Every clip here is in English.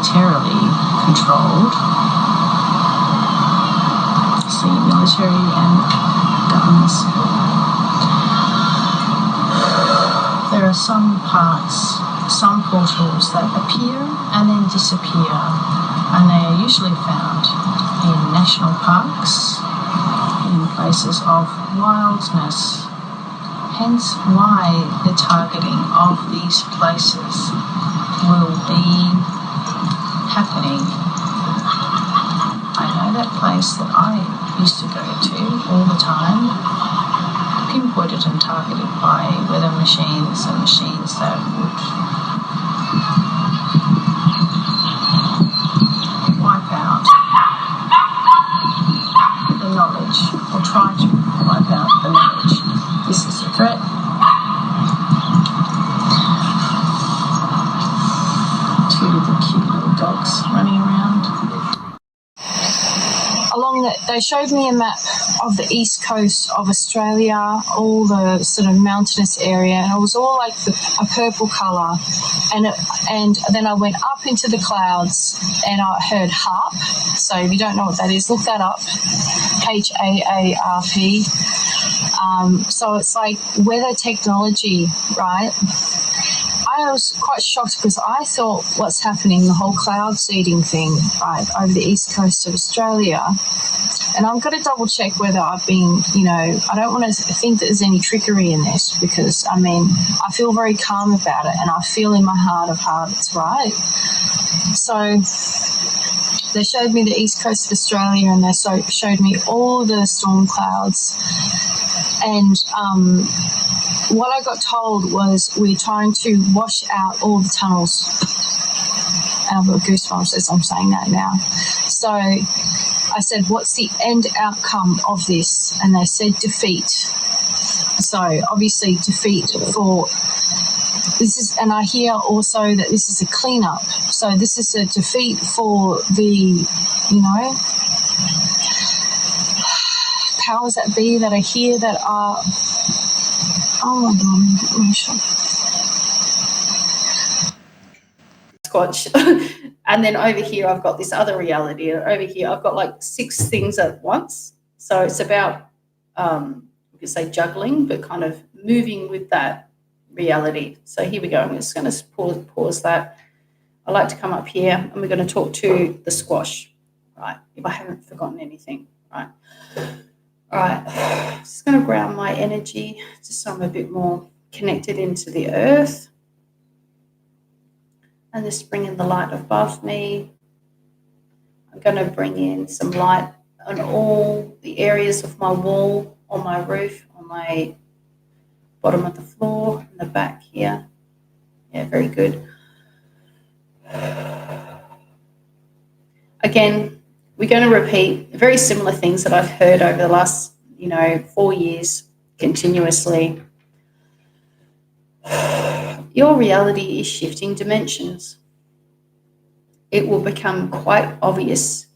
militarily controlled. See, military and governments. There are some parts, some portals that appear and then disappear, and they are usually found in national parks, in places of wildness. Hence why the targeting of these places will be happening. I know that place that I used to go to all the time, pinpointed and targeted by weather machines and machines that would wipe out the knowledge, or try to wipe out the knowledge. This is a threat. Two of the cute little dogs running around. Along that, they showed me a map of the east coast of Australia, all the sort of mountainous area, and it was all like a purple colour. And then I went up into the clouds and I heard HAARP. So if you don't know what that is, look that up. HAARP. So it's like weather technology, right? I was quite shocked because I thought what's happening, the whole cloud seeding thing, right, over the east coast of Australia. And I'm going to double check whether I've been, I don't want to think that there's any trickery in this, because, I feel very calm about it, and I feel in my heart of hearts it's right. So they showed me the east coast of Australia, and they showed me all the storm clouds. And what I got told was we're trying to wash out all the tunnels. I've got goosebumps as I'm saying that now. So I said, what's the end outcome of this? And they said defeat. So obviously defeat for this is, and I hear also that this is a cleanup. So this is a defeat for the, powers that be that are here that are, oh my God, Squatch. And then over here, I've got this other reality. Over here, I've got like 6 things at once. So it's about, you could say juggling, but kind of moving with that reality. So here we go. I'm just going to pause that. I like to come up here and we're going to talk to the squash, right? If I haven't forgotten anything, right? All right. Just going to ground my energy just so I'm a bit more connected into the earth. And just bring in the light above me. I'm going to bring in some light on all the areas of my wall, on my roof, on my bottom of the floor, in the back here. Yeah, very good. Again, we're going to repeat very similar things that I've heard over the last, 4 years continuously. Your reality is shifting dimensions. It will become quite obvious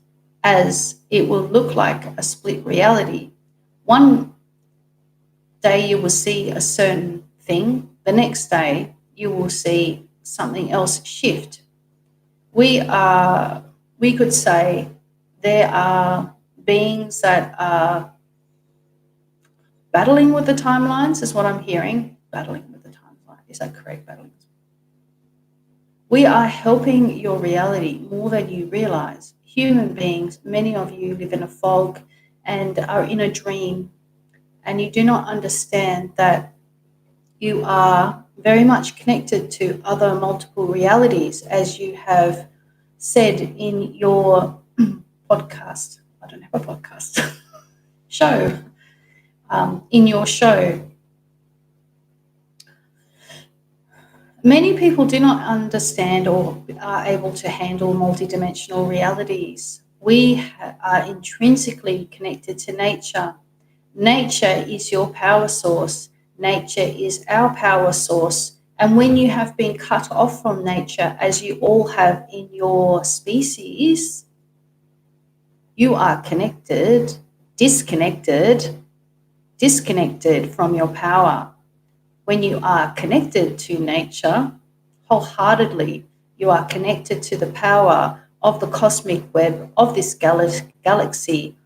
as it will look like a split reality. One day you will see a certain thing. The next day you will see something else shift. We could say there are beings that are battling with the timelines, is what I'm hearing. Battling with the timeline. Is that correct? Battling. We are helping your reality more than you realize. Human beings, many of you live in a fog and are in a dream, and you do not understand that you are very much connected to other multiple realities, as you have said in your podcast. I don't have a podcast. Show. In your show. Many people do not understand or are able to handle multidimensional realities. We are intrinsically connected to nature. Nature is your power source. Nature is our power source. And when you have been cut off from nature, as you all have in your species, you are disconnected from your power. When you are connected to nature wholeheartedly, You are connected to the power of the cosmic web of this galaxy.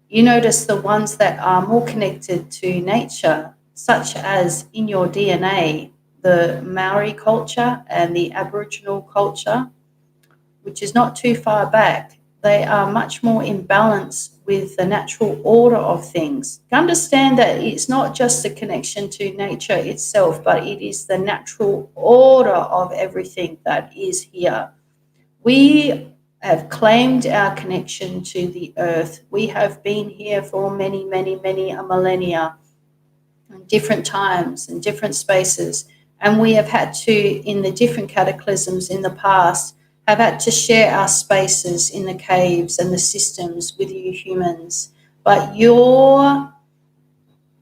You notice the ones that are more connected to nature, such as in your DNA, the Maori culture and the Aboriginal culture, which is not too far back. They are much more in balance with the natural order of things. Understand that it's not just the connection to nature itself, but it is the natural order of everything that is here. We have claimed our connection to the earth. We have been here for many, many, many a millennia, in different times and different spaces. And we have had to, in the different cataclysms in the past, have had to share our spaces in the caves and the systems with you humans. But your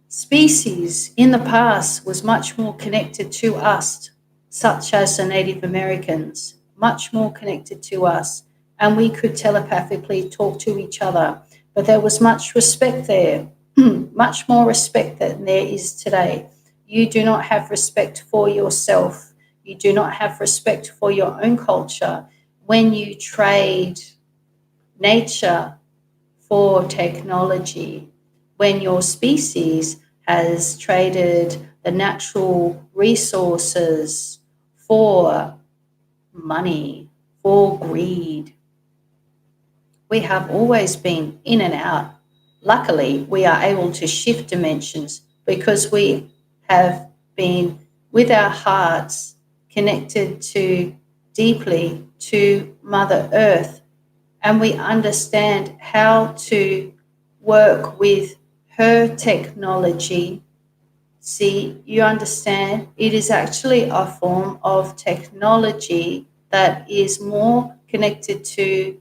species in the past was much more connected to us, such as the Native Americans, much more connected to us, and we could telepathically talk to each other. But there was much respect there, much more respect than there is today. You do not have respect for yourself. You do not have respect for your own culture when you trade nature for technology, when your species has traded the natural resources for money, for greed. We have always been in and out. Luckily, we are able to shift dimensions because we have been with our hearts connected to deeply to Mother Earth, and we understand how to work with her technology. See, you understand, it is actually a form of technology that is more connected to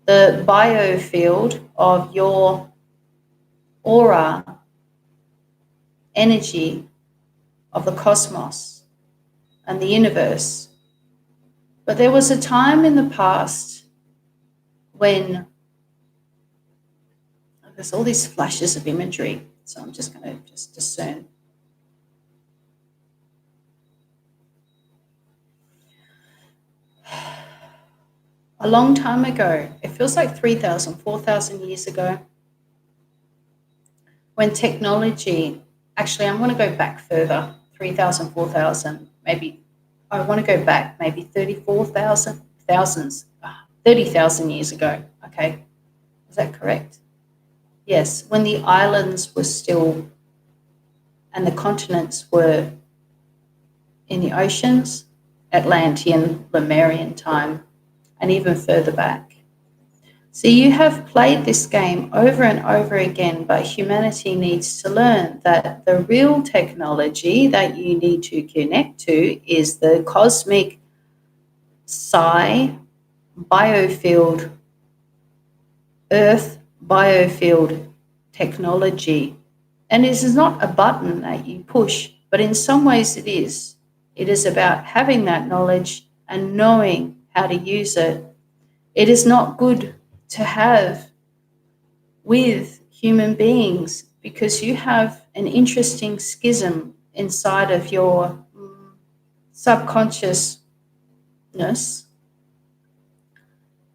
the biofield of your aura, energy of the cosmos and the universe. But there was a time in the past when there's all these flashes of imagery, so I'm just going to just discern. A long time ago, it feels like 3,000, 4,000 years ago, when technology, actually I'm going to go back further, 3,000, 4,000, maybe, I want to go back maybe 34,000, 30,000 years ago, okay, is that correct? Yes, when the islands were still and the continents were in the oceans, Atlantean, Lemurian time, and even further back. So you have played this game over and over again, but humanity needs to learn that the real technology that you need to connect to is the cosmic psi biofield, earth biofield technology. And this is not a button that you push, but in some ways it is. It is about having that knowledge and knowing how to use it. It is not good to have with human beings because you have an interesting schism inside of your subconsciousness.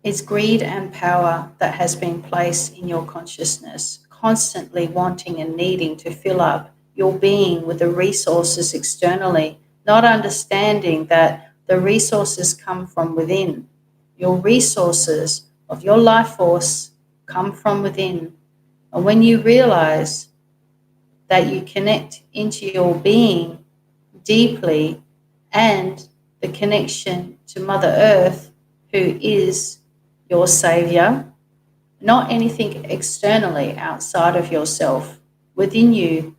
It's greed and power that has been placed in your consciousness, constantly wanting and needing to fill up your being with the resources externally, not understanding that the resources come from within. Your resources of your life force come from within. And when you realize that you connect into your being deeply and the connection to Mother Earth, who is your savior, not anything externally outside of yourself, within you.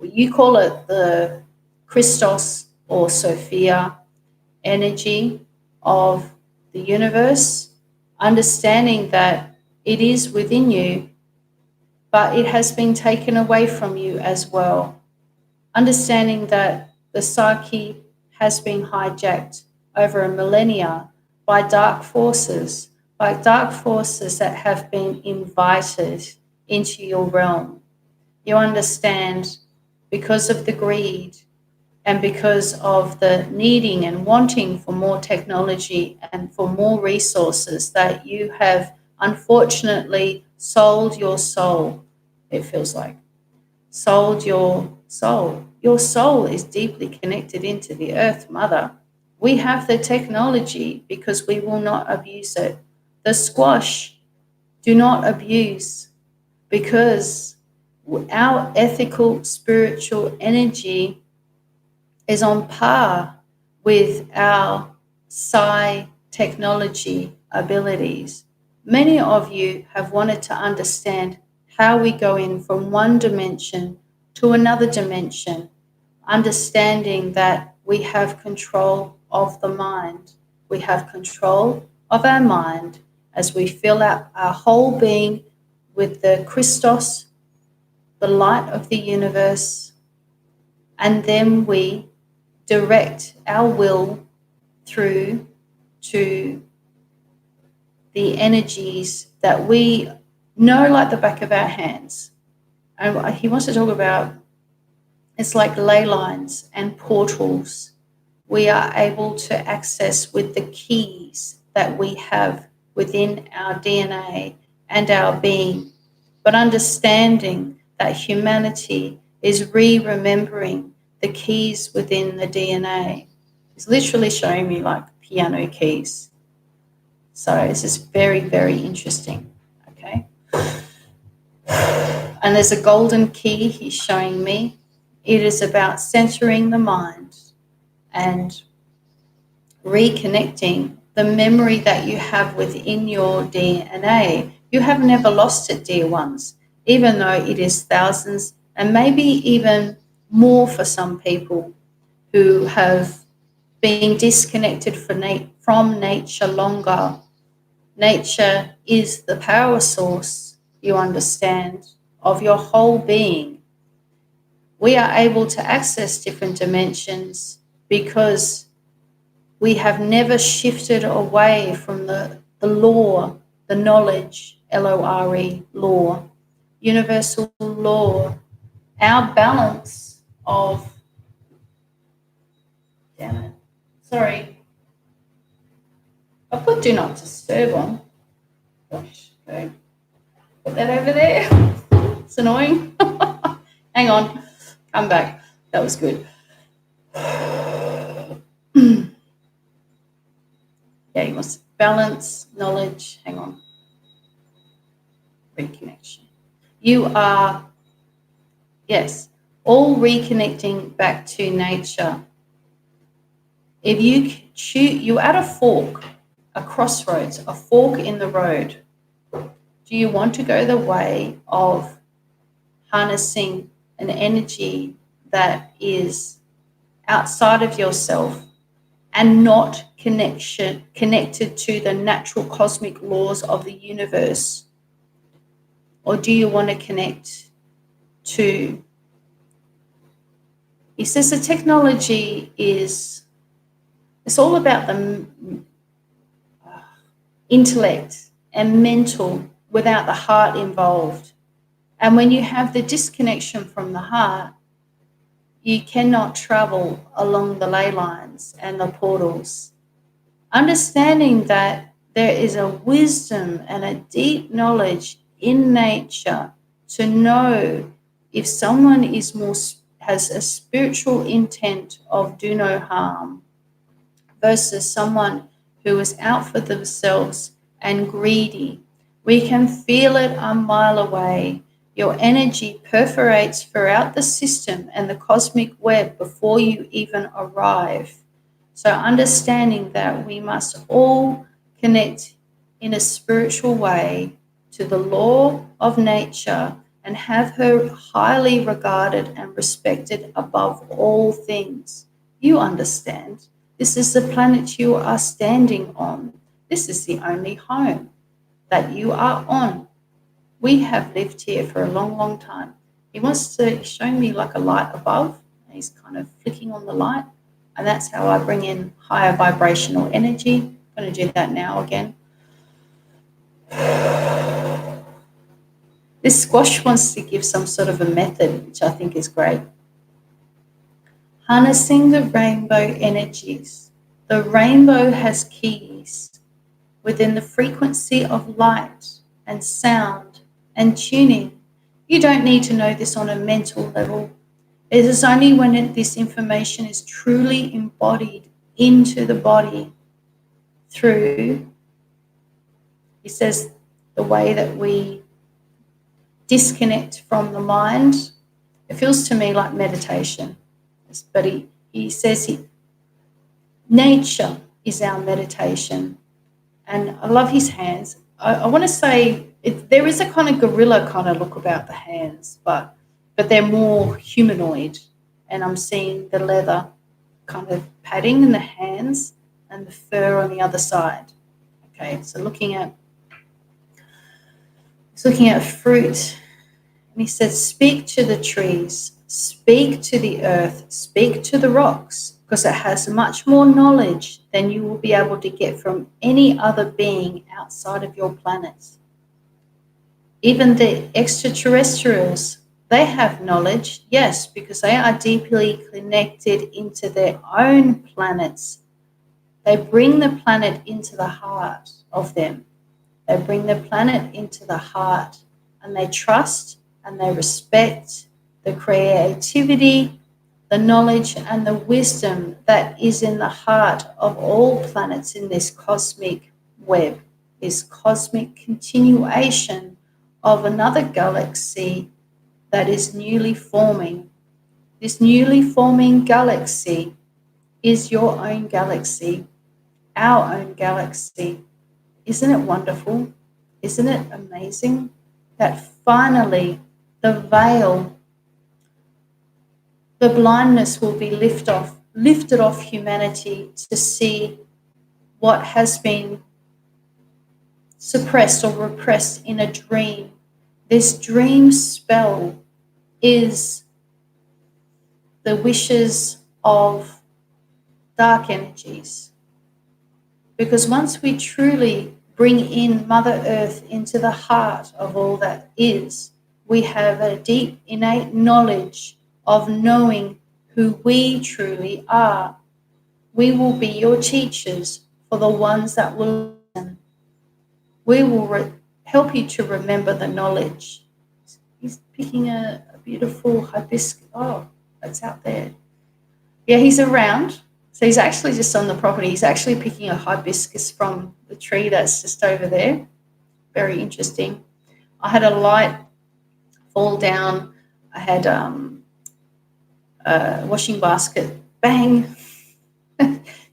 You call it the Christos or Sophia energy of the universe, understanding that it is within you, but it has been taken away from you as well. Understanding that the psyche has been hijacked over a millennia by dark forces that have been invited into your realm. You understand, because of the greed, And because of the needing and wanting for more technology and for more resources, that you have unfortunately sold your soul, it feels like. Sold your soul. Your soul is deeply connected into the earth mother. We have the technology because we will not abuse it. The squash, do not abuse, because our ethical spiritual energy is on par with our psi technology abilities. Many of you have wanted to understand how we go in from one dimension to another dimension, understanding that we have control of the mind. We have control of our mind as we fill up our whole being with the Christos, the light of the universe, and then we direct our will through to the energies that we know like the back of our hands. And he wants to talk about, it's like ley lines and portals we are able to access with the keys that we have within our DNA and our being. But understanding that humanity is remembering the keys within the DNA. It's literally showing me like piano keys. So this is very, very interesting. Okay. And there's a golden key he's showing me. It is about centering the mind and reconnecting the memory that you have within your DNA. You have never lost it, dear ones, even though it is thousands and maybe even more for some people who have been disconnected from nature longer. Nature is the power source, you understand, of your whole being. We are able to access different dimensions because we have never shifted away from the law, the knowledge, L-O-R-E, law, universal law, our balance of, damn it, sorry, I put do not disturb on. Gosh, okay. Put that over there. It's annoying. Hang on, come back. That was good. Yeah, you must balance, knowledge. Hang on. Reconnection. You are, yes, all reconnecting back to nature. If you choose, you're at a fork, a crossroads, a fork in the road. Do you want to go the way of harnessing an energy that is outside of yourself and not connected to the natural cosmic laws of the universe? Or do you want to connect to, he says the technology is, it's all about the intellect and mental without the heart involved. And when you have the disconnection from the heart, you cannot travel along the ley lines and the portals. Understanding that there is a wisdom and a deep knowledge in nature to know if someone is more, has a spiritual intent of do no harm versus someone who is out for themselves and greedy. We can feel it a mile away. Your energy perforates throughout the system and the cosmic web before you even arrive. So understanding that we must all connect in a spiritual way to the law of nature and have her highly regarded and respected above all things. You understand. This is the planet you are standing on. This is the only home that you are on. We have lived here for a long, long time. He wants to show me like a light above. And he's kind of flicking on the light. And that's how I bring in higher vibrational energy. I'm going to do that now again. This squash wants to give some sort of a method, which I think is great. Harnessing the rainbow energies. The rainbow has keys within the frequency of light and sound and tuning. You don't need to know this on a mental level. It is only when this information is truly embodied into the body through, he says, the way that we disconnect from the mind. It feels to me like meditation. But he says nature is our meditation. And I love his hands. I want to say there is a kind of gorilla kind of look about the hands, but they're more humanoid. And I'm seeing the leather kind of padding in the hands and the fur on the other side. Okay, so he's looking at fruit, and he says, speak to the trees, speak to the earth, speak to the rocks, because it has much more knowledge than you will be able to get from any other being outside of your planet. Even the extraterrestrials, they have knowledge, yes, because they are deeply connected into their own planets. They bring the planet into the heart of them. They bring the planet into the heart, and they trust and they respect the creativity, the knowledge and the wisdom that is in the heart of all planets in this cosmic web, this cosmic continuation of another galaxy that is newly forming. This newly forming galaxy is your own galaxy, our own galaxy. Isn't it wonderful? Isn't it amazing that finally the veil, the blindness will be lifted off humanity to see what has been suppressed or repressed in a dream. This dream spell is the wishes of dark energies. Because once we truly bring in Mother Earth into the heart of all that is, we have a deep innate knowledge of knowing who we truly are. We will be your teachers for the ones that will listen. We will help you to remember the knowledge. He's picking a beautiful hibiscus. Oh, that's out there. Yeah, he's around. So he's actually just on the property. He's actually picking a hibiscus from the tree that's just over there. Very interesting. I had a light fall down. I had a washing basket bang,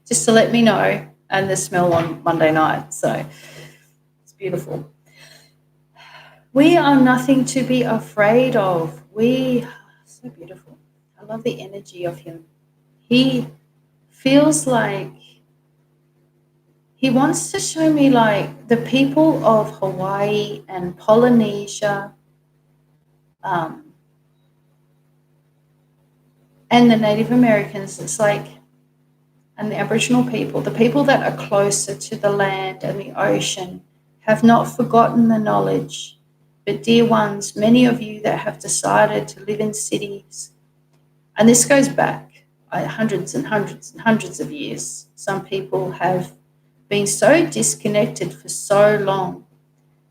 just to let me know, and the smell on Monday night. So it's beautiful. We are nothing to be afraid of. So beautiful. I love the energy of him. He feels like he wants to show me like the people of Hawaii and Polynesia and the Native Americans. It's like, and the Aboriginal people, the people that are closer to the land and the ocean, have not forgotten the knowledge. But dear ones, many of you that have decided to live in cities, and this goes back hundreds and hundreds and hundreds of years. Some people have been so disconnected for so long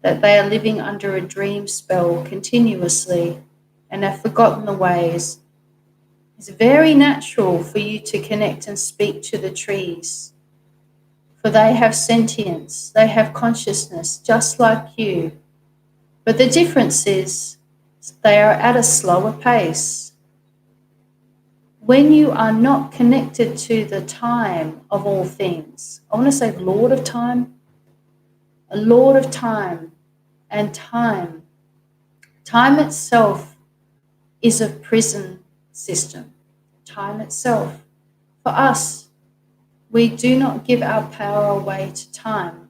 that they are living under a dream spell continuously and have forgotten the ways. It's very natural for you to connect and speak to the trees, for they have sentience, they have consciousness just like you. But the difference is they are at a slower pace. When you are not connected to the time of all things, I want to say Lord of time, a Lord of time, and time itself is a prison system. Time itself. For us, we do not give our power away to time,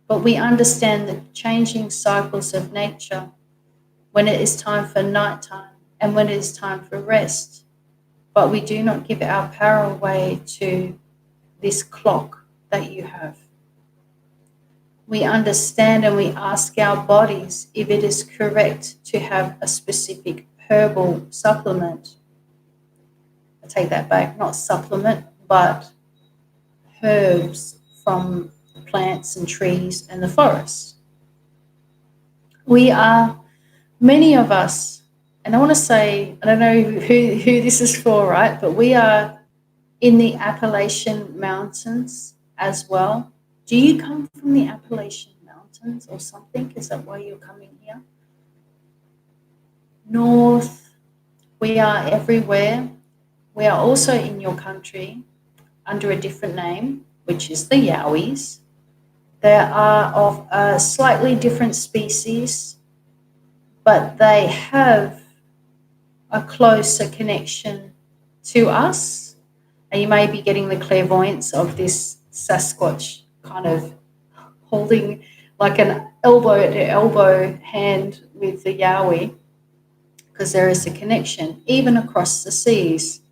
but we understand the changing cycles of nature, when it is time for nighttime and when it is time for rest. But we do not give our power away to this clock that you have. We understand and we ask our bodies if it is correct to have a specific herbal supplement. take that back, not supplement, but herbs from plants and trees and the forest. We are, many of us, and I want to say, I don't know who this is for, right? But we are in the Appalachian Mountains as well. Do you come from the Appalachian Mountains or something? Is that why you're coming here? North, we are everywhere. We are also in your country under a different name, which is the Yowies. They are of a slightly different species, but they have a closer connection to us. And you may be getting the clairvoyance of this Sasquatch kind of holding like an elbow to elbow hand with the Yowie, because there is a connection even across the seas,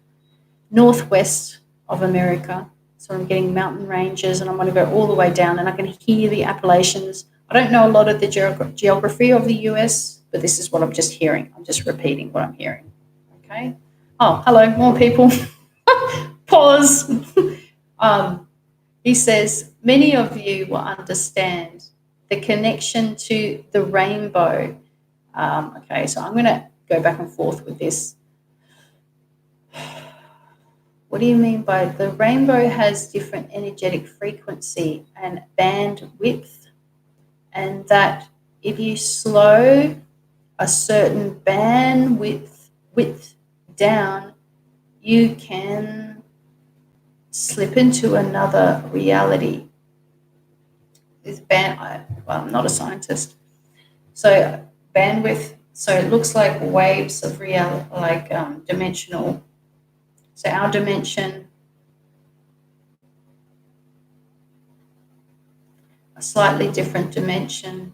northwest of America. So I'm getting mountain ranges, and I'm going to go all the way down, and I can hear the Appalachians. I don't know a lot of the geography of the US, but this is what I'm just hearing. I'm just repeating what I'm hearing. Okay. Oh, hello, more people. Pause. He says, many of you will understand the connection to the rainbow. Okay, so I'm going to go back and forth with this. What do you mean by the rainbow has different energetic frequency and bandwidth, and that if you slow a certain bandwidth down, you can slip into another reality. I'm not a scientist. So bandwidth, so it looks like waves of reality, like dimensional. So our dimension, a slightly different dimension.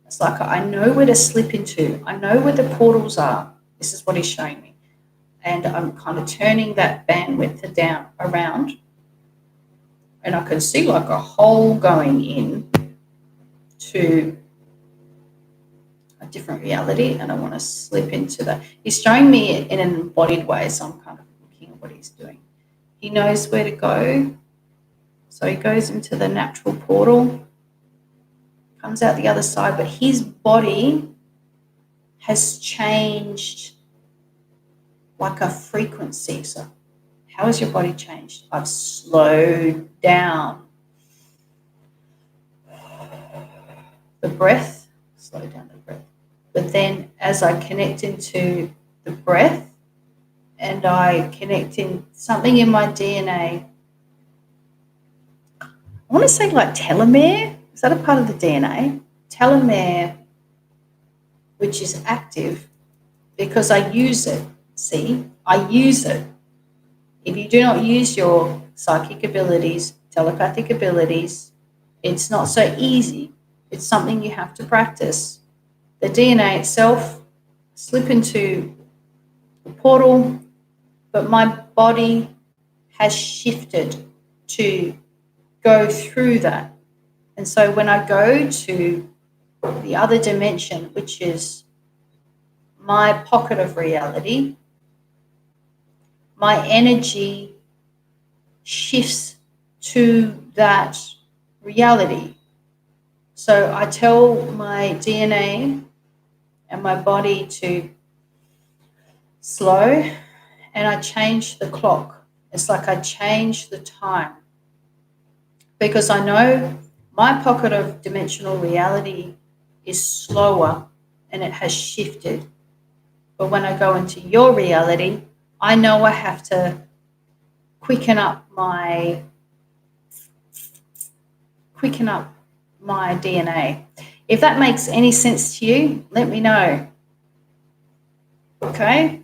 It's like I know where to slip into. I know where the portals are. This is what he's showing me. And I'm kind of turning that bandwidth down around. And I can see like a hole going in to a different reality. And I want to slip into that. He's showing me it in an embodied way. So I'm kind of looking at what he's doing. He knows where to go. So he goes into the natural portal, comes out the other side, but his body has changed like a frequency. So how has your body changed? I've slowed down. The breath, slow down the breath. But then as I connect into the breath and I connect in something in my DNA, I want to say like telomere. Is that a part of the DNA? Telomere, which is active because I use it. See, I use it. If you do not use your psychic abilities, telepathic abilities, it's not so easy. It's something you have to practice. The DNA itself, slip into the portal, but my body has shifted to go through that. And so when I go to the other dimension, which is my pocket of reality, my energy shifts to that reality. So I tell my DNA and my body to slow, and I change the clock. It's like I change the time, because I know my pocket of dimensional reality is slower and it has shifted. But when I go into your reality, I know I have to quicken up my DNA. If that makes any sense to you, let me know. Okay?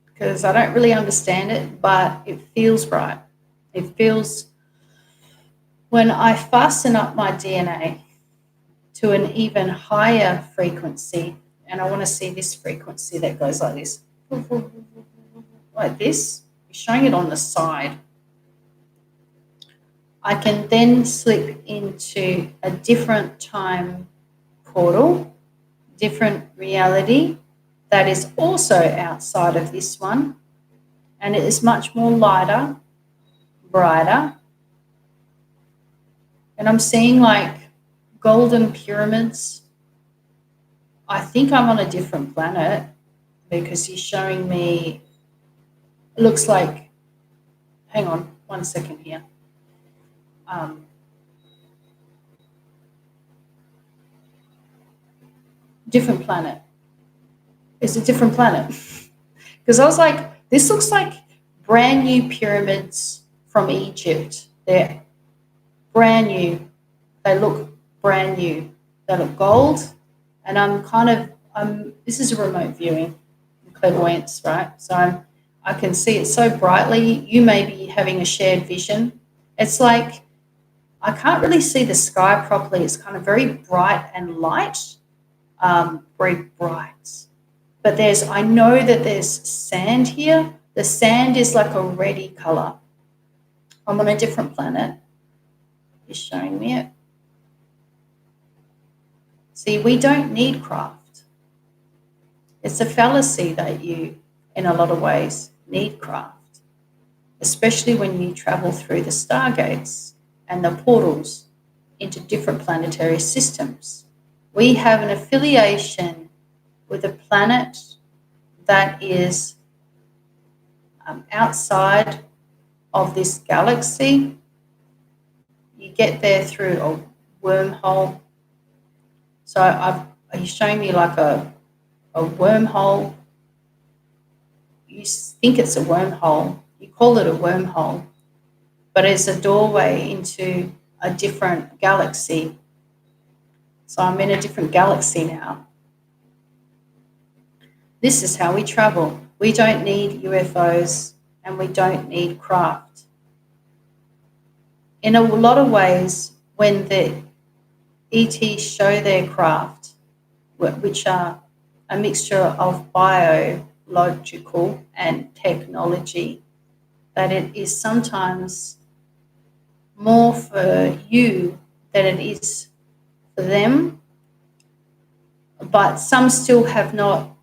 Because I don't really understand it, but it feels right. It feels, when I fasten up my DNA to an even higher frequency, and I want to see this frequency that goes like this, like this, you're showing it on the side. I can then slip into a different time portal, different reality that is also outside of this one. and it is much more lighter, brighter. And I'm seeing like golden pyramids. I think I'm on a different planet because he's showing me, it looks like, hang on 1 second here. Different planet. It's a different planet. Because I was like, this looks like brand new pyramids from Egypt. They're brand new. They look brand new. They look gold. And this is a remote viewing, clairvoyance, right? So I can see it so brightly. You may be having a shared vision. It's like, I can't really see the sky properly. It's kind of very bright and light, very bright. But I know that there's sand here. The sand is like a reddy color. I'm on a different planet. He's showing me it. See, we don't need craft. It's a fallacy that you, in a lot of ways, need craft, especially when you travel through the stargates and the portals into different planetary systems. We have an affiliation with a planet that is outside of this galaxy. You get there through a wormhole. So are you showing me like a wormhole? You think it's a wormhole. You call it a wormhole, but it's a doorway into a different galaxy. So I'm in a different galaxy now. This is how we travel. We don't need UFOs and we don't need craft. In a lot of ways, when the ETs show their craft, which are a mixture of biological and technology, that it is sometimes more for you than it is for them, but some still have not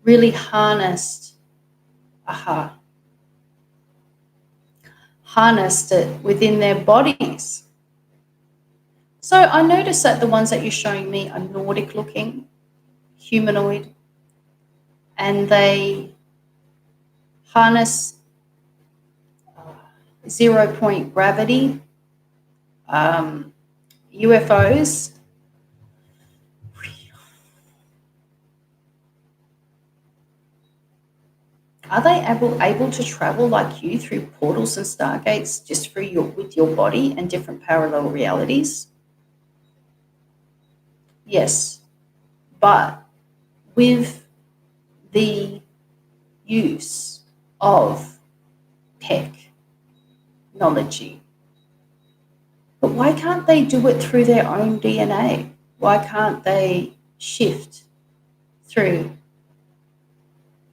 really harnessed it within their bodies. So I noticed that the ones that you're showing me are Nordic looking, humanoid, and they harness 0-point gravity, UFOs. Are they able to travel like you through portals and stargates just with your body and different parallel realities? Yes, but with the use of technology. But why can't they do it through their own DNA? Why can't they shift through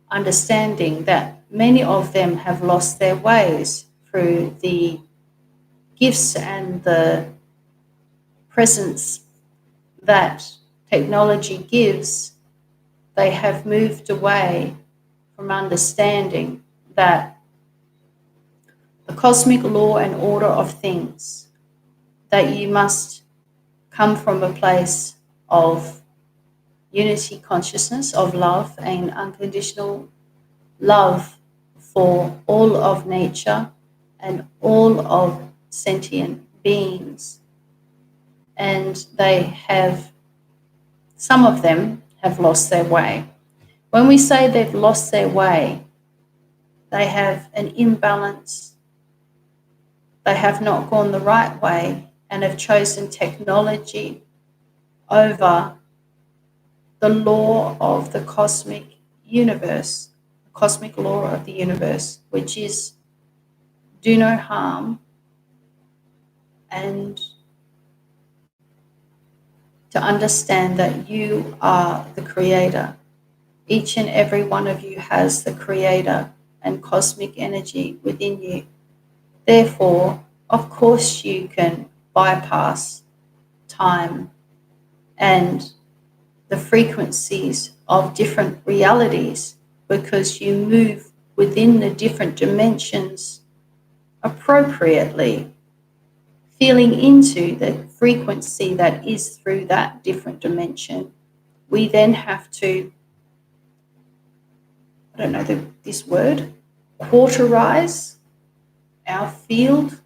understanding that many of them have lost their ways through the gifts and the presence that technology gives? They have moved away from understanding that the cosmic law and order of things, that you must come from a place of unity consciousness, of love and unconditional love for all of nature and all of sentient beings. And some of them have lost their way. When we say they've lost their way, they have an imbalance. They have not gone the right way and have chosen technology over the law of the cosmic universe, the cosmic law of the universe, which is do no harm and to understand that you are the creator. Each and every one of you has the creator and cosmic energy within you. Therefore, of course, you can bypass time and the frequencies of different realities because you move within the different dimensions appropriately, feeling into the frequency that is through that different dimension. We then have to, I don't know this word, quarterize our field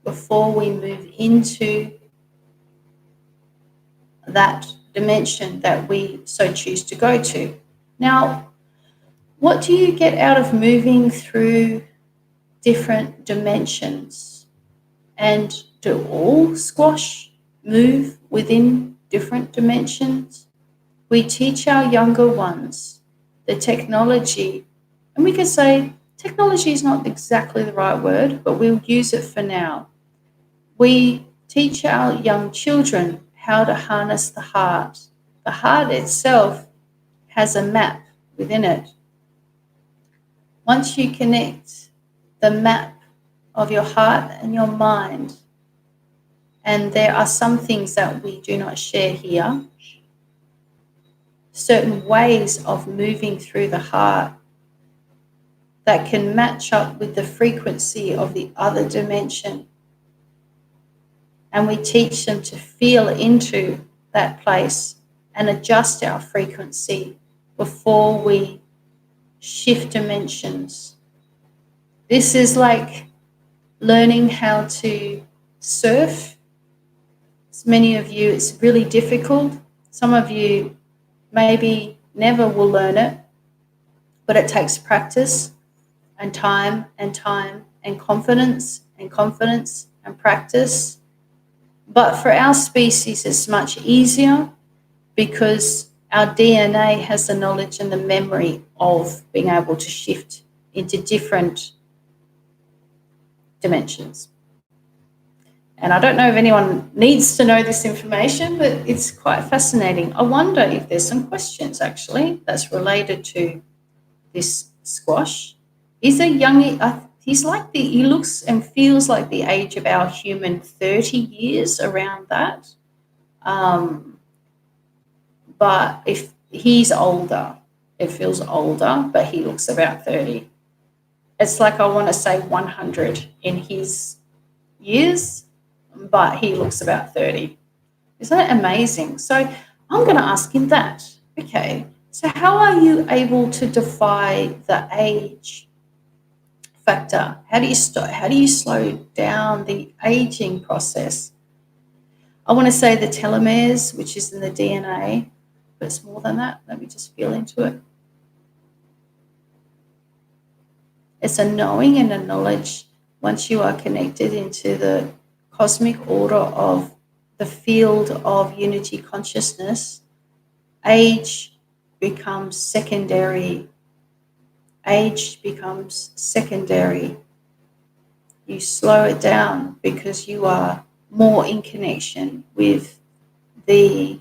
before we move into that dimension that we so choose to go to. Now, what do you get out of moving through different dimensions? And do all squash move within different dimensions? We teach our younger ones the technology, and we can say technology is not exactly the right word, but we'll use it for now. We teach our young children how to harness the heart. The heart itself has a map within it. Once you connect the map of your heart and your mind, and there are some things that we do not share here, certain ways of moving through the heart that can match up with the frequency of the other dimension. And we teach them to feel into that place and adjust our frequency before we shift dimensions. This is like learning how to surf. Many of you, it's really difficult. Some of you maybe never will learn it, but it takes practice and time and confidence and practice. But for our species, it's much easier because our DNA has the knowledge and the memory of being able to shift into different dimensions. And I don't know if anyone needs to know this information, but it's quite fascinating. I wonder if there's some questions actually that's related to this squash. He's a young, he looks and feels like the age of our human, 30 years, around that. But if he's older, it feels older, but he looks about 30. It's like I want to say 100 in his years, but he looks about 30. Isn't that amazing? So I'm going to ask him that. Okay, so how are you able to defy the age factor? How do you slow down the aging process? I want to say the telomeres, which is in the DNA, but it's more than that. Let me just feel into it. It's a knowing and a knowledge. Once you are connected into the cosmic order of the field of unity consciousness, age becomes secondary. Age becomes secondary. You slow it down because you are more in connection with the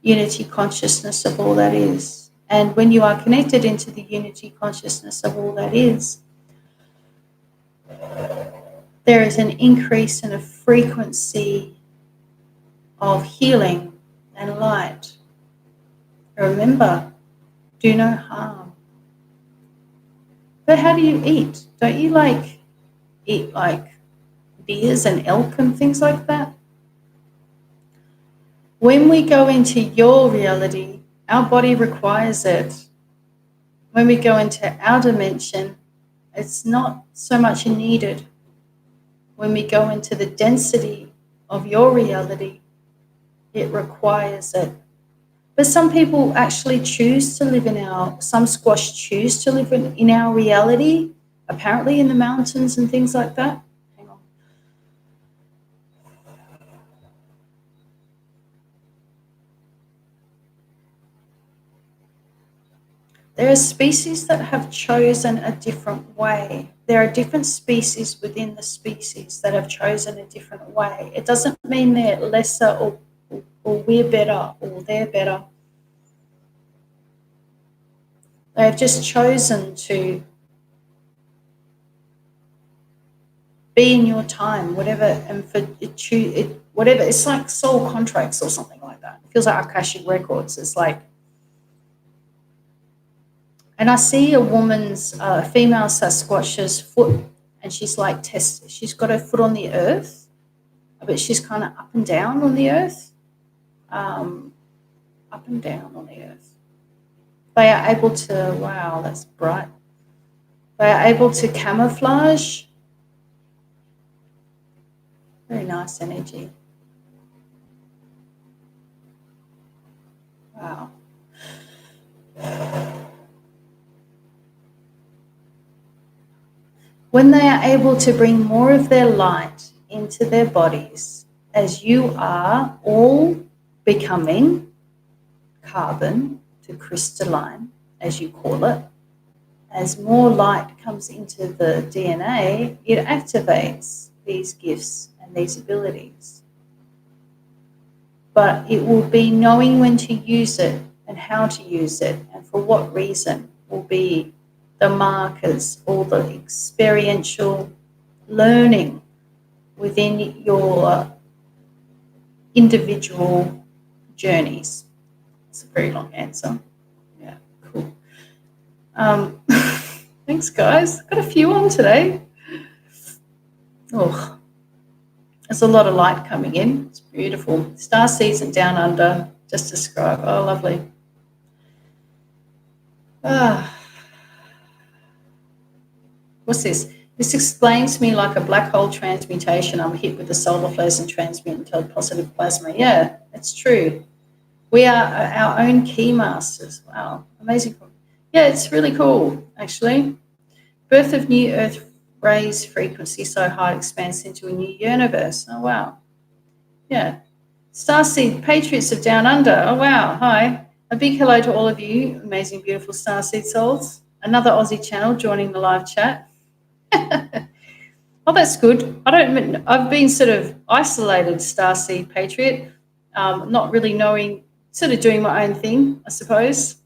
unity consciousness of all that is. And when you are connected into the unity consciousness of all that is, there is an increase in a frequency of healing and light. Remember, do no harm. But how do you eat? Don't you eat like deers and elk and things like that? When we go into your reality, our body requires it. When we go into our dimension, it's not so much needed. When we go into the density of your reality, it requires it. But some people actually choose to live some squash choose to live in our reality, apparently in the mountains and things like that. Hang on. There are species that have chosen a different way. There are different species within the species that have chosen a different way. It doesn't mean they're lesser or we're better or they're better. They've just chosen to be in your time, whatever, and whatever. It's like soul contracts or something like that. It feels like Akashic records. It's like And I see a woman's, female Sasquatch's foot, and she's like she's got her foot on the earth, but she's kind of up and down on the earth, up and down on the earth. They are able to, wow, that's bright. They are able to camouflage. Very nice energy. Wow. When they are able to bring more of their light into their bodies, as you are all becoming carbon to crystalline, as you call it, as more light comes into the DNA, it activates these gifts and these abilities. But it will be knowing when to use it and how to use it and for what reason will be the markers or the experiential learning within your individual journeys. It's a very long answer. Yeah, cool. Thanks, guys. Got a few on today. Oh, there's a lot of light coming in. It's beautiful. Star season down under, just described. Oh, lovely. What's this? This explains to me like a black hole transmutation. I'm hit with the solar flares and transmute into positive plasma. Yeah, it's true. We are our own key masters. Wow, amazing. Yeah, it's really cool, actually. Birth of new Earth rays frequency so high it expands into a new universe. Oh, wow. Yeah. Starseed Patriots of Down Under. Oh, wow. Hi. A big hello to all of you, amazing, beautiful Starseed souls. Another Aussie channel joining the live chat. Oh, that's good. I've been sort of isolated, Starseed Patriot, not really knowing, sort of doing my own thing, I suppose.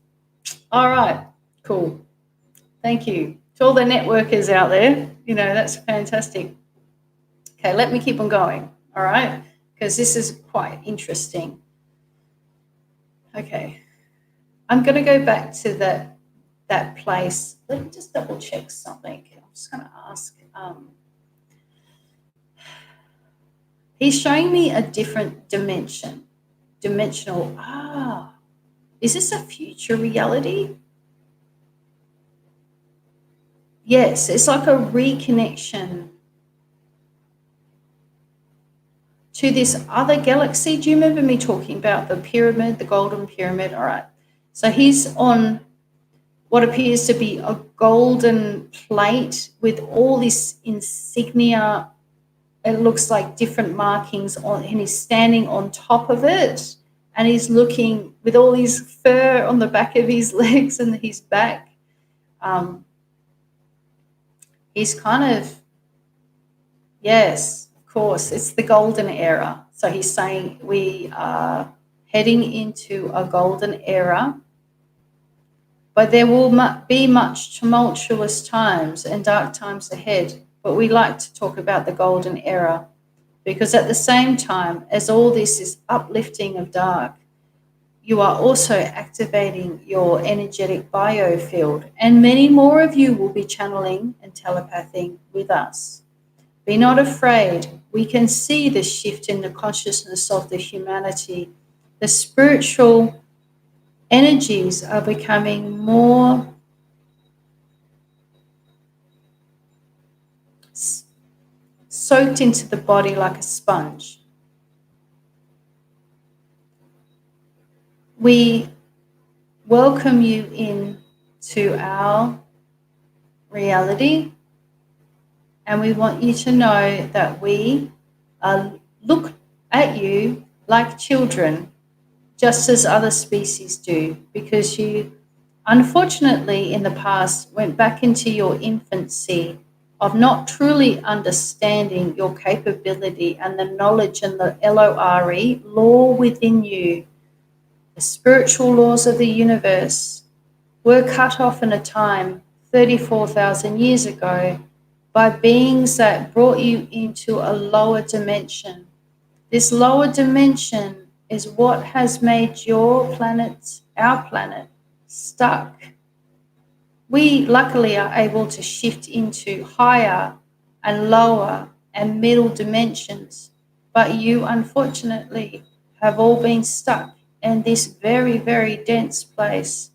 All right, cool. Thank you to all the networkers out there. You know, that's fantastic. Okay, let me keep on going. All right, because this is quite interesting. Okay, I'm going to go back to that place. Let me just double check something. I'm just going to ask. He's showing me a different dimensional. Is this a future reality? Yes, it's like a reconnection to this other galaxy. Do you remember me talking about the pyramid, the golden pyramid? All right. So he's on what appears to be a golden plate with all this insignia. It looks like different markings on, and he's standing on top of it, and he's looking with all his fur on the back of his legs and his back. He's kind of, yes, of course, it's the golden era. So he's saying we are heading into a golden era, but there will be much tumultuous times and dark times ahead. But we like to talk about the golden era because at the same time as all this is uplifting of dark, you are also activating your energetic biofield, and many more of you will be channeling and telepathing with us. Be not afraid. We can see the shift in the consciousness of the humanity. The spiritual energies are becoming more soaked into the body like a sponge. We welcome you into our reality, and we want you to know that we look at you like children, just as other species do, because you, unfortunately, in the past, went back into your infancy of not truly understanding your capability and the knowledge and the LORE, law within you. The spiritual laws of the universe were cut off in a time 34,000 years ago by beings that brought you into a lower dimension. This lower dimension is what has made your planet, our planet, stuck We luckily are able to shift into higher and lower and middle dimensions, but you unfortunately have all been stuck in this very, very dense place.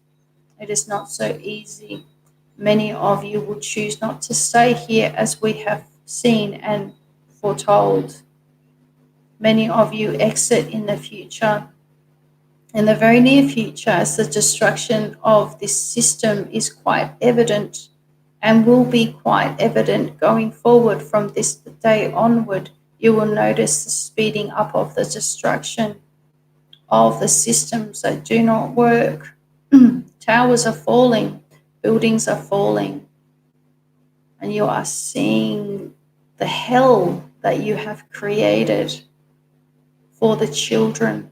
It is not so easy. Many of you will choose not to stay here, as we have seen and foretold. Many of you exit in the future, in the very near future, as the destruction of this system is quite evident and will be quite evident going forward from this day onward. You will notice the speeding up of the destruction of the systems that do not work. Towers are falling, buildings are falling, and you are seeing the hell that you have created for the children,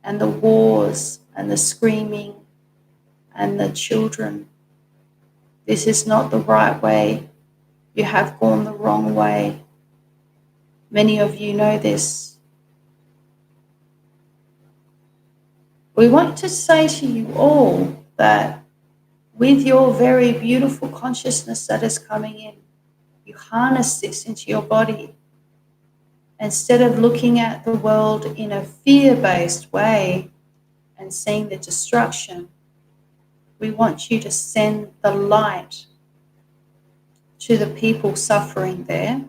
and the wars and the screaming and the children. This is not the right way. You have gone the wrong way. Many of you know this. We want to say to you all that with your very beautiful consciousness that is coming in, you harness this into your body. Instead of looking at the world in a fear-based way and seeing the destruction, we want you to send the light to the people suffering there.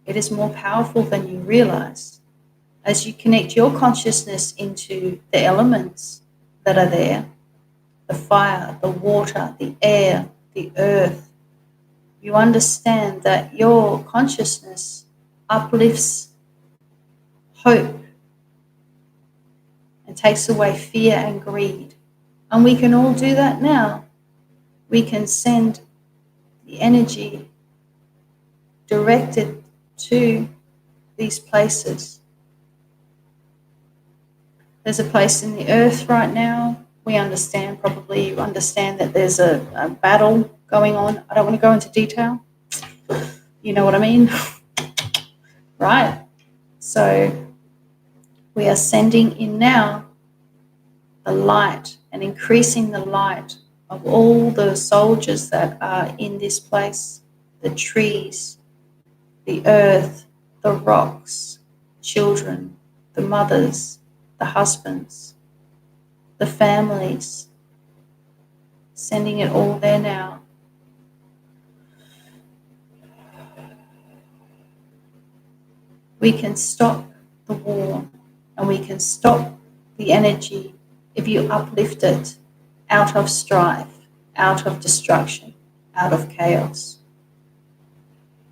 It is more powerful than you realize. As you connect your consciousness into the elements that are there, the fire, the water, the air, the earth, you understand that your consciousness uplifts hope and takes away fear and greed. And we can all do that now. We can send the energy directed to these places. There's a place in the earth right now. We understand, probably you understand, that there's a battle going on. I don't want to go into detail. You know what I mean? Right? So we are sending in now the light and increasing the light of all the soldiers that are in this place, the trees, the earth, the rocks, children, the mothers, the husbands, the families, sending it all there now. We can stop the war and we can stop the energy if you uplift it out of strife, out of destruction, out of chaos.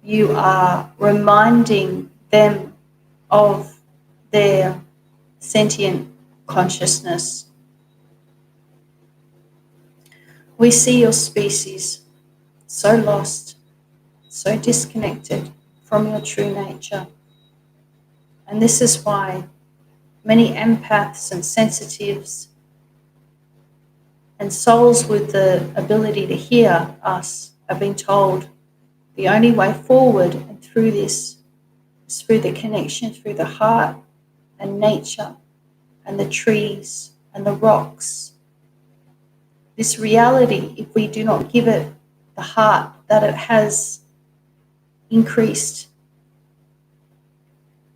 You are reminding them of their sentient consciousness. We see your species so lost, so disconnected from your true nature. And this is why many empaths and sensitives and souls with the ability to hear us have been told the only way forward and through this is through the connection through the heart and nature and the trees and the rocks. This reality, if we do not give it the heart that it has increased,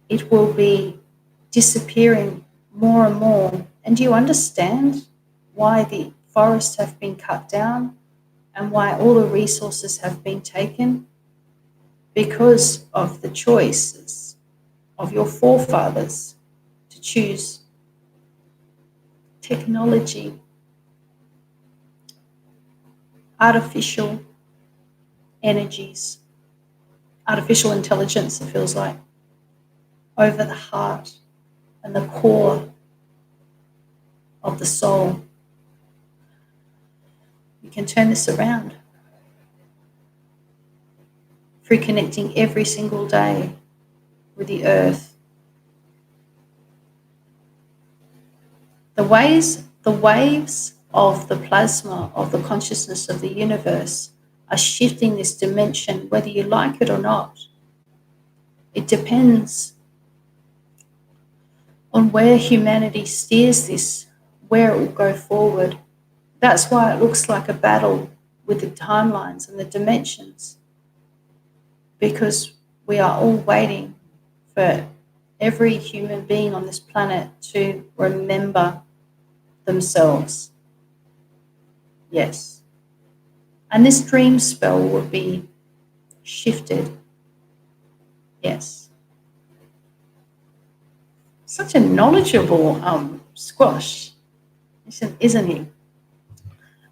it will be disappearing more and more. And do you understand why the forests have been cut down and why all the resources have been taken? Because of the choices of your forefathers to choose technology, artificial energies, artificial intelligence, it feels like, over the heart and the core of the soul. We can turn this around through connecting every single day with the earth. The waves of the plasma of the consciousness of the universe are shifting this dimension, whether you like it or not. It depends on where humanity steers this, where it will go forward. That's why it looks like a battle with the timelines and the dimensions, because we are all waiting for every human being on this planet to remember themselves. Yes. And this dream spell will be shifted. Yes. Such a knowledgeable squash, isn't he?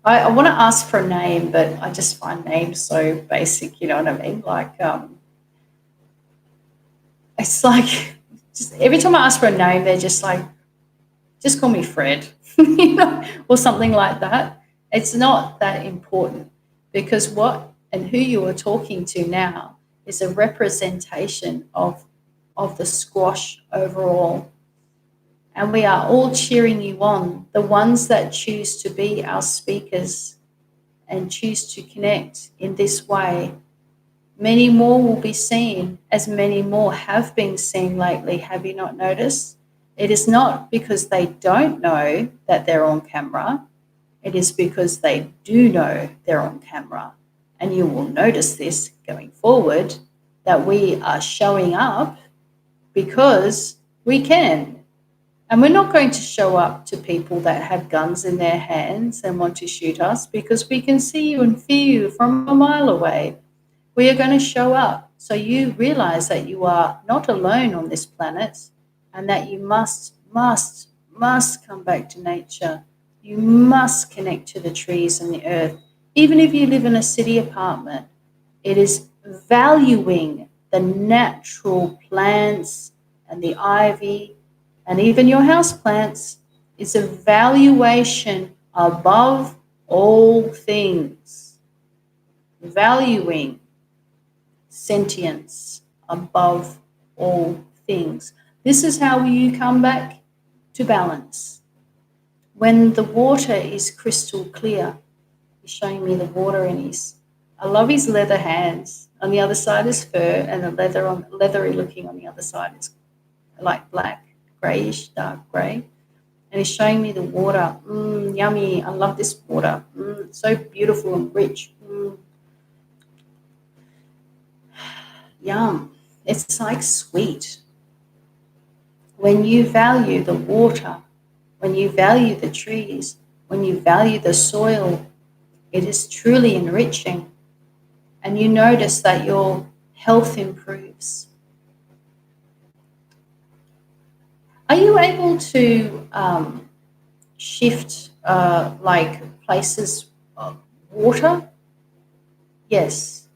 I want to ask for a name, but I just find names so basic, you know what I mean? Like, it's like, just every time I ask for a name, they're just like, just call me Fred, you know, or something like that. It's not that important, because what and who you are talking to now is a representation of the squash overall. And we are all cheering you on, the ones that choose to be our speakers and choose to connect in this way. Many more will be seen, as many more have been seen lately. Have you not noticed? It is not because they don't know that they're on camera. It is because they do know they're on camera. And you will notice this going forward, that we are showing up because we can. And we're not going to show up to people that have guns in their hands and want to shoot us, because we can see you and feel you from a mile away. We are going to show up so you realize that you are not alone on this planet, and that you must come back to nature. You must connect to the trees and the earth. Even if you live in a city apartment, it is valuing the natural plants and the ivy and even your house plants. It's a valuation above all things. Valuing sentience above all things. This is how you come back to balance. When the water is crystal clear, he's showing me the water in his, I love his leather hands. On the other side is fur, and the leathery looking on the other side is like black, grayish, dark grey. And he's showing me the water. Yummy. I love this water. It's so beautiful and rich. Yum. It's like sweet. When you value the water, when you value the trees, when you value the soil, it is truly enriching. And you notice that your health improves. Are you able to shift like places of water? Yes.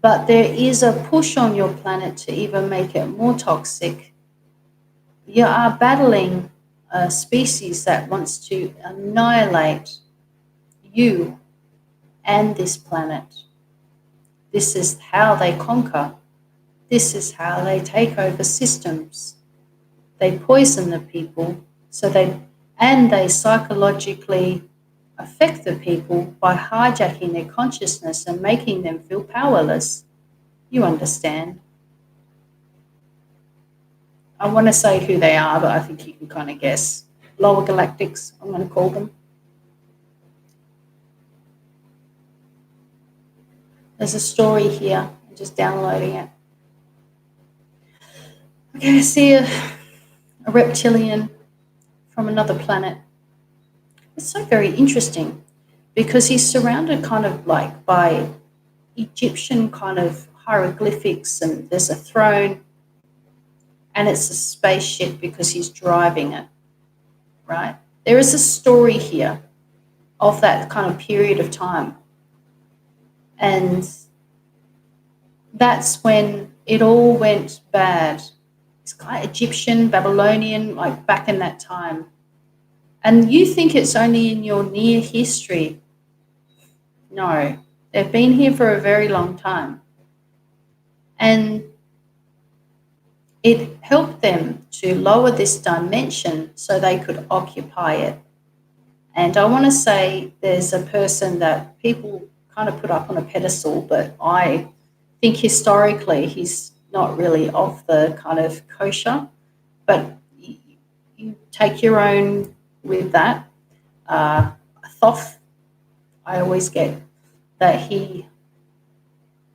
But there is a push on your planet to even make it more toxic. You are battling a species that wants to annihilate you and this planet. This is how they conquer. This is how they take over systems. They poison the people, they psychologically affect the people by hijacking their consciousness and making them feel powerless. You understand? I want to say who they are, but I think you can kind of guess. Lower galactics, I'm going to call them. There's a story here. I'm just downloading it. Okay, I see a reptilian from another planet. It's so very interesting because he's surrounded kind of like by Egyptian kind of hieroglyphics, and there's a throne, and it's a spaceship because he's driving it, right? There is a story here of that kind of period of time. And that's when it all went bad. It's kind of Egyptian, Babylonian, like back in that time. And you think it's only in your near history. No, they've been here for a very long time. And it helped them to lower this dimension so they could occupy it. And I want to say there's a person that people kind of put up on a pedestal, but I think historically he's not really of the kind of kosher, but you take your own with that. Thoth. I always get that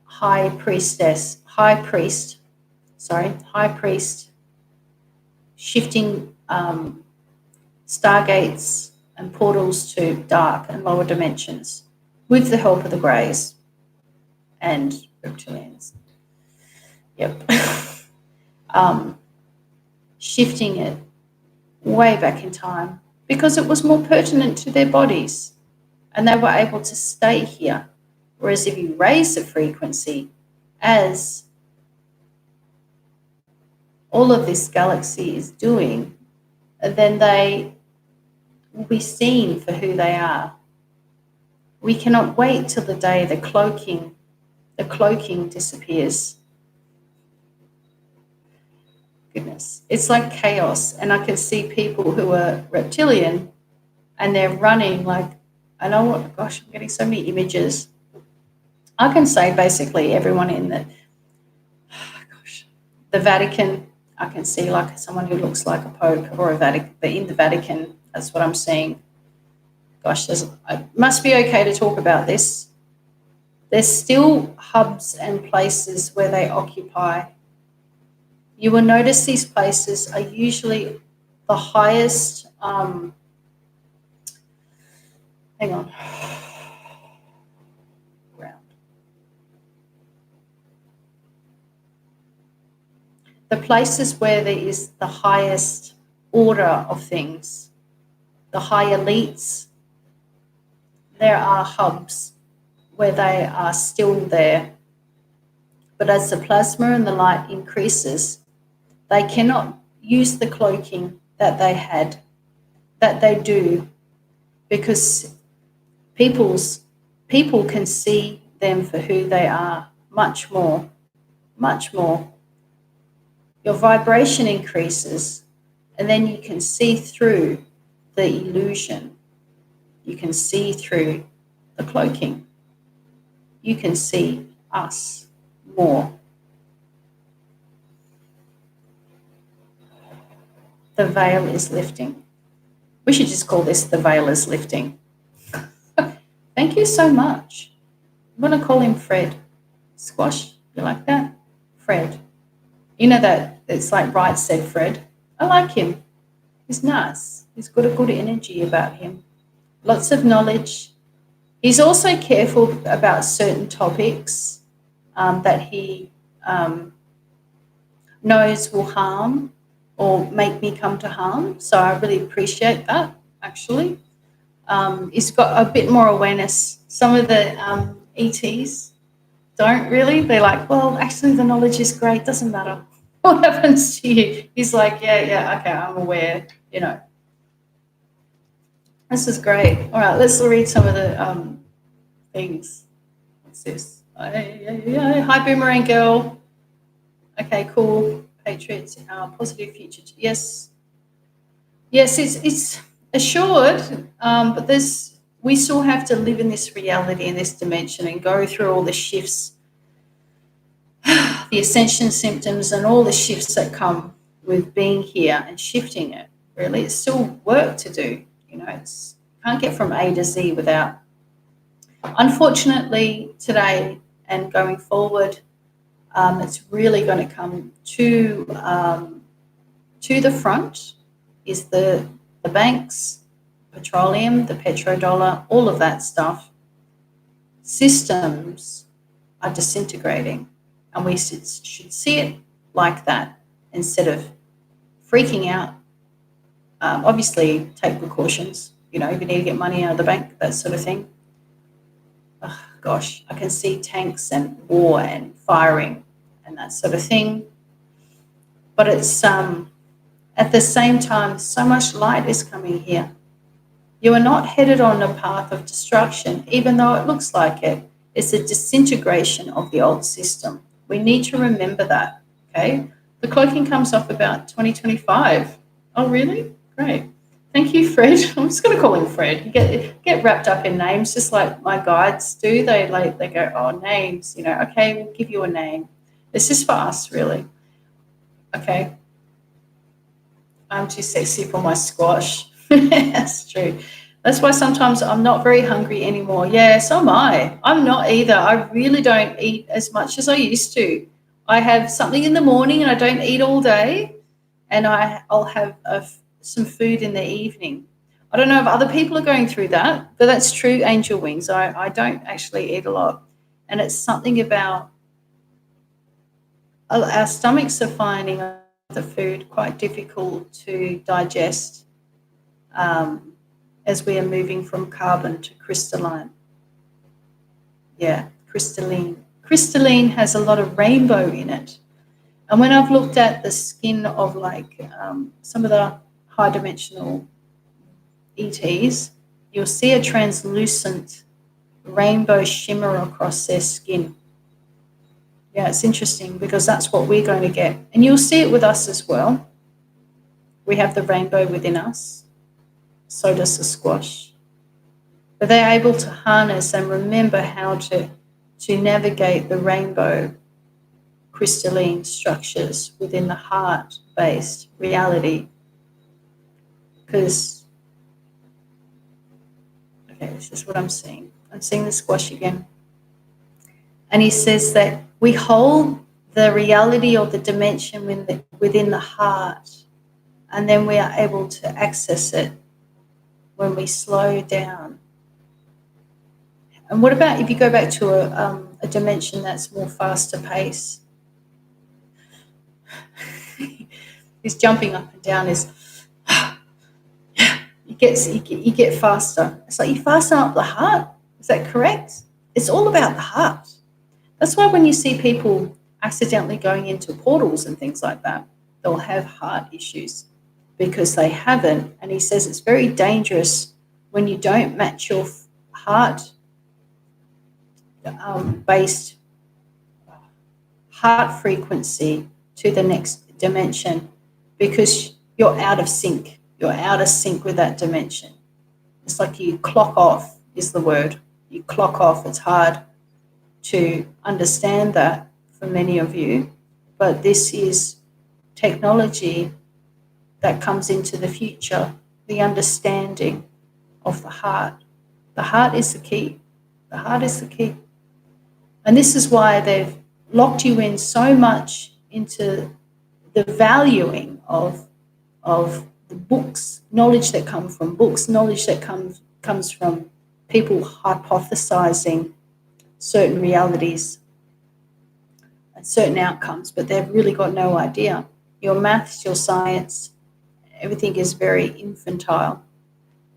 high priest, shifting stargates and portals to dark and lower dimensions with the help of the Greys and reptilians. Yep. Shifting it way back in time because it was more pertinent to their bodies and they were able to stay here. Whereas if you raise the frequency, as all of this galaxy is doing, then they will be seen for who they are. We cannot wait till the day the cloaking disappears. Goodness, it's like chaos. And I can see people who are reptilian and they're running like, I know what, gosh, I'm getting so many images. I can say basically everyone in the Vatican, I can see like someone who looks like a pope or a Vatican, but in the Vatican, that's what I'm seeing. Gosh, it must be okay to talk about this. There's still hubs and places where they occupy. You will notice these places are usually the highest, hang on, ground. The places where there is the highest order of things, the high elites, there are hubs where they are still there. But as the plasma and the light increases, they cannot use the cloaking that they do, because people can see them for who they are much more. Your vibration increases, and then you can see through the illusion. You can see through the cloaking. You can see us more. The veil is lifting. We should just call this the veil is lifting. Thank you so much. I'm going to call him Fred. Squash, you like that? Fred. You know that it's like Wright said Fred. I like him. He's nice. He's got a good energy about him. Lots of knowledge. He's also careful about certain topics that he knows will harm or make me come to harm. So I really appreciate that, actually. He's got a bit more awareness. Some of the ETs don't really. They're like, well, actually the knowledge is great. Doesn't matter what happens to you. He's like, yeah, okay, I'm aware, you know. This is great. All right, let's read some of the things. What's this? Hi, Boomerang Girl. Okay, cool. Patriots, our positive future. Yes, it's assured, but we still have to live in this reality, in this dimension, and go through all the shifts, the ascension symptoms, and all the shifts that come with being here and shifting it. Really, it's still work to do. You know, can't get from A to Z without. Unfortunately, today and going forward, it's really going to come to the front is the banks, petroleum, the petrodollar, all of that stuff. Systems are disintegrating, and we should see it like that instead of freaking out. Obviously, take precautions. You know, if you need to get money out of the bank, that sort of thing. Oh, gosh, I can see tanks and war and firing and that sort of thing. But it's at the same time, so much light is coming here. You are not headed on a path of destruction, even though it looks like it. It's a disintegration of the old system. We need to remember that, okay? The cloaking comes off about 2025. Oh, really? Great. Thank you, Fred. I'm just going to call him Fred. You get wrapped up in names, just like my guides do. They go, oh, names, you know. Okay, we'll give you a name. This is for us, really. Okay. I'm too sexy for my squash. That's true. That's why sometimes I'm not very hungry anymore. Yeah, so am I. I'm not either. I really don't eat as much as I used to. I have something in the morning and I don't eat all day, and I'll have some food in the evening. I don't know if other people are going through that, but that's true, Angel Wings. I don't actually eat a lot. And it's something about our stomachs are finding the food quite difficult to digest, as we are moving from carbon to crystalline. Yeah, crystalline. Crystalline has a lot of rainbow in it. And when I've looked at the skin of some of the high dimensional ETs, you'll see a translucent rainbow shimmer across their skin. Yeah, it's interesting because that's what we're going to get. And you'll see it with us as well. We have the rainbow within us. So does the squash. But they're able to harness and remember how to navigate the rainbow crystalline structures within the heart-based reality. Because, okay, this is what I'm seeing. I'm seeing the squash again. And he says that we hold the reality of the dimension within the heart, and then we are able to access it when we slow down. And what about if you go back to a dimension that's more faster pace? He's jumping up and down. You get faster. It's like you fasten up the heart. Is that correct? It's all about the heart. That's why when you see people accidentally going into portals and things like that, they'll have heart issues because they haven't. And he says it's very dangerous when you don't match your heart based heart frequency to the next dimension, because you're out of sync. You're out of sync with that dimension. It's like you clock off is the word. You clock off. It's hard to understand that for many of you, but this is technology that comes into the future, the understanding of the heart. The heart is the key. The heart is the key. And this is why they've locked you in so much into the valuing of the books, knowledge that come from books, knowledge that comes from people hypothesizing certain realities and certain outcomes, but they've really got no idea. Your maths, your science, everything is very infantile.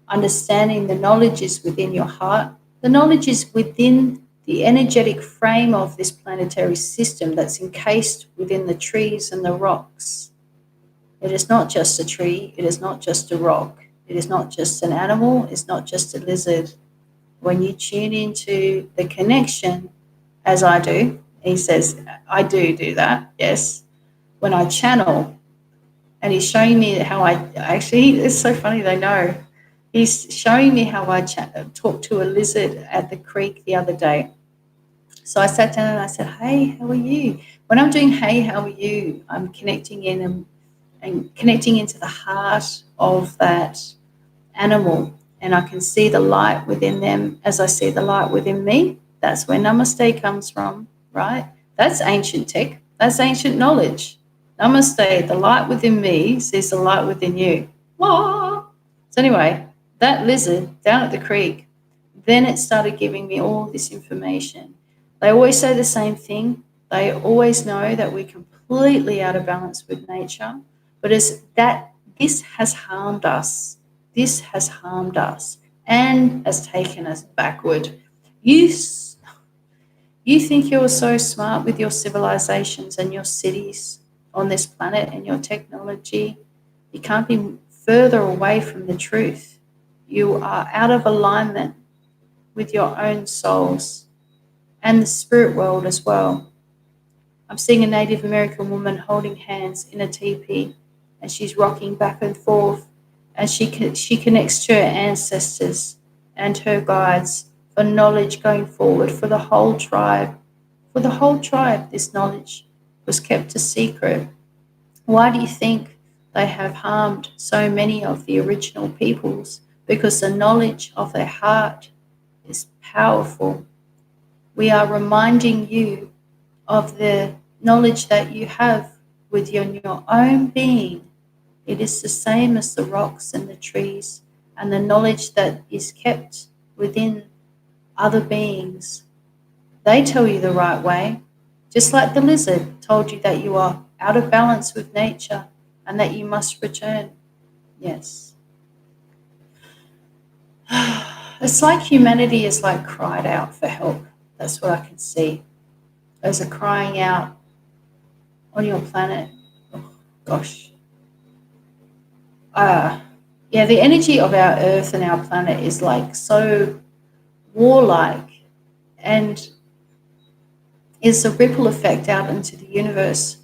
Understanding the knowledge is within your heart. The knowledge is within the energetic frame of this planetary system that's encased within the trees and the rocks. It is not just a tree. It is not just a rock. It is not just an animal. It's not just a lizard. When you tune into the connection, as I do, he says, I do that, yes. When I channel, and he's showing me how it's so funny, they know. He's showing me how I talked to a lizard at the creek the other day. So I sat down and I said, hey, how are you? When I'm doing, hey, how are you? I'm connecting in and connecting into the heart of that animal. And I can see the light within them as I see the light within me. That's where Namaste comes from, right? That's ancient tech. That's ancient knowledge. Namaste, the light within me sees the light within you. Wah! So anyway, that lizard down at the creek, then it started giving me all this information. They always say the same thing. They always know that we're completely out of balance with nature. But this has harmed us. This has harmed us and has taken us backward. You think you're so smart with your civilizations and your cities on this planet and your technology. You can't be further away from the truth. You are out of alignment with your own souls and the spirit world as well. I'm seeing a Native American woman holding hands in a teepee, and she's rocking back and forth, and she connects to her ancestors and her guides for knowledge going forward for the whole tribe. For the whole tribe, this knowledge was kept a secret. Why do you think they have harmed so many of the original peoples? because the knowledge of their heart is powerful. We are reminding you of the knowledge that you have within your own being. It is the same as the rocks and the trees, and the knowledge that is kept within other beings. They tell you the right way, just like the lizard told you that you are out of balance with nature and that you must return. Yes. It's like humanity is like cried out for help. That's what I can see. Those are crying out on your planet. Oh, gosh. Yeah, the energy of our Earth and our planet is like so warlike, and is a ripple effect out into the universe,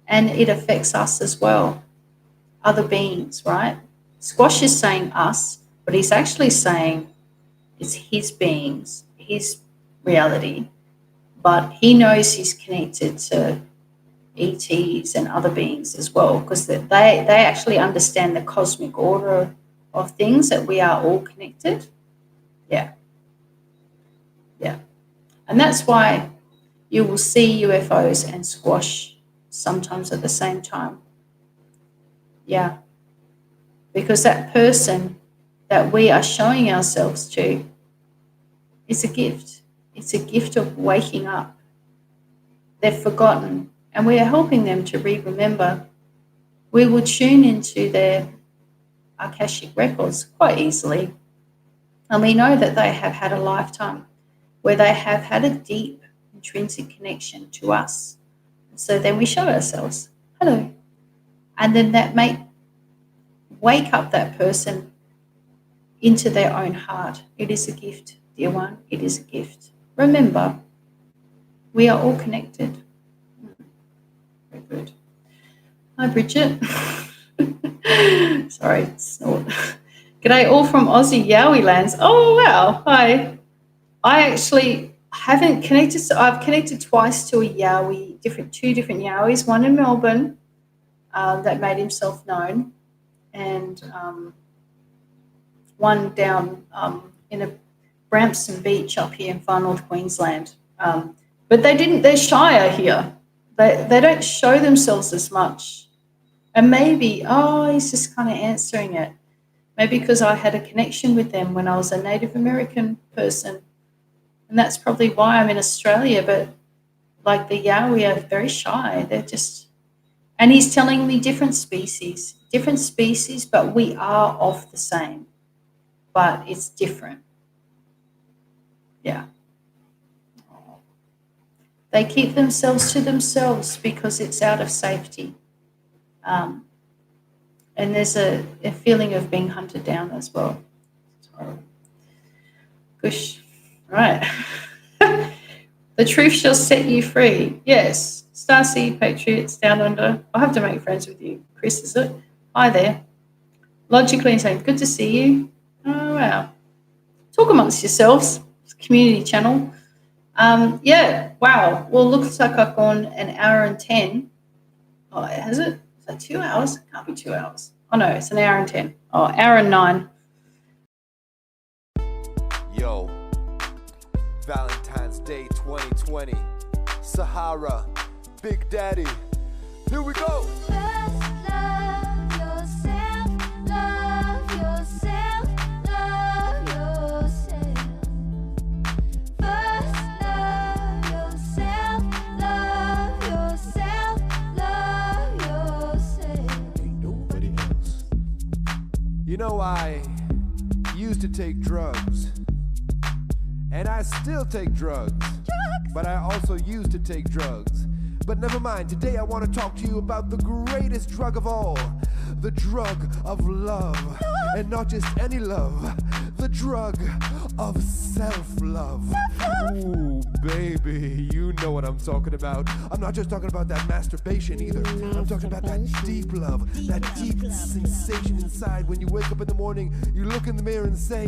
and it affects us as well, other beings, right? Squash is saying us, but he's actually saying it's his beings, his reality, but he knows he's connected to ETs and other beings as well, because they actually understand the cosmic order of things, that we are all connected. Yeah. And that's why you will see UFOs and squash sometimes at the same time. Yeah. Because that person that we are showing ourselves to is a gift. It's a gift of waking up. They've forgotten, and we are helping them to remember. We will tune into their Akashic records quite easily, and we know that they have had a lifetime where they have had a deep intrinsic connection to us. So then we show ourselves, hello, and then that may wake up that person into their own heart. It is a gift, dear one. It is a gift. Remember, we are all connected. Very good. Hi, Bridget. Sorry, snort. G'day, all from Aussie Yowie lands. Oh, wow. Hi. I actually haven't connected. So I've connected twice to a Yowie, two different Yowies, one in Melbourne that made himself known, and one down in a Brampton Beach up here in far north Queensland. But they're shyer here. They don't show themselves as much. And maybe, he's just kind of answering it. Maybe because I had a connection with them when I was a Native American person. And that's probably why I'm in Australia. But like the Yowie are very shy. They're just, and he's telling me different species, but we are of the same. But it's different. Yeah. They keep themselves to themselves because it's out of safety. And there's a feeling of being hunted down as well. Gosh, right. The truth shall set you free. Yes. Starseed Patriots down under. I'll have to make friends with you. Chris, is it? Hi there. Logically saying, good to see you. Oh, wow. Talk amongst yourselves. It's a community channel. Yeah, wow. Well, looks like I've gone an hour and 10. Oh, has it? Is that 2 hours? It can't be 2 hours. Oh, no, it's an hour and 10. Oh, hour and 9. Yo, Valentine's Day 2020, Sahara, Big Daddy. Here we go. You know, I used to take drugs, and I still take drugs, but I also used to take drugs. But never mind, today I want to talk to you about the greatest drug of all, the drug of love, and not just any love, the drug of self-love. Ooh, baby, you know what I'm talking about. I'm not just talking about that masturbation either. I'm talking about that deep love, that deep sensation inside when you wake up in the morning, you look in the mirror and say,